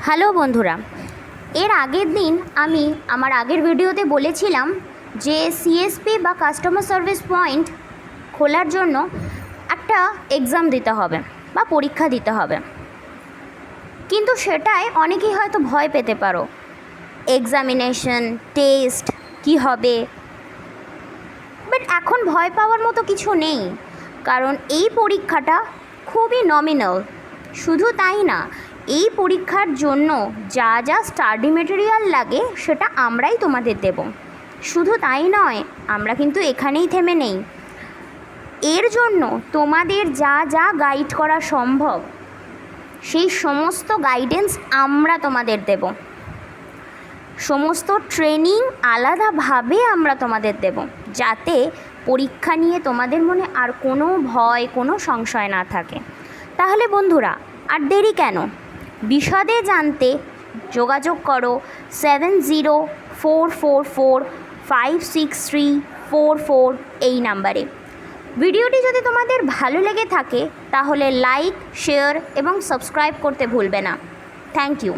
Hello বন্ধুরা, এর আগের দিন আমি আমার আগের ভিডিওতে বলেছিলাম যে সিএসপি বা কাস্টমার সার্ভিস পয়েন্ট খোলার জন্য একটা এক্সাম দিতে হবে বা পরীক্ষা দিতে হবে, কিন্তু সেটাই অনেকেই হয়তো ভয় পেতে পারো। এক্সামিনেশন টেস্ট কি হবে, বাট এখন ভয় পাওয়ার মতো কিছু নেই, কারণ এই পরীক্ষাটা খুবই নমিনাল। শুধু তাই না, এই পরীক্ষার জন্য যা যা স্টাডি মেটেরিয়াল লাগে সেটা আমরাই তোমাদের দেব। শুধু তাই নয়, আমরা কিন্তু এখানেই থেমে নেই। এর জন্য তোমাদের যা যা গাইড করা সম্ভব সেই সমস্ত গাইডেন্স আমরা তোমাদের দেব। সমস্ত ট্রেনিং আলাদাভাবে আমরা তোমাদের দেব, যাতে পরীক্ষা নিয়ে তোমাদের মনে আর কোনো ভয়, কোনো সংশয় না থাকে। তাহলে বন্ধুরা, আর দেরি কেন? বিশদে জানতে যোগাযোগ করো 7044456344 এই নাম্বারে। ভিডিওটি যদি তোমাদের ভালো লেগে থাকে তাহলে লাইক, শেয়ার এবং সাবস্ক্রাইব করতে ভুলবে না। Thank you.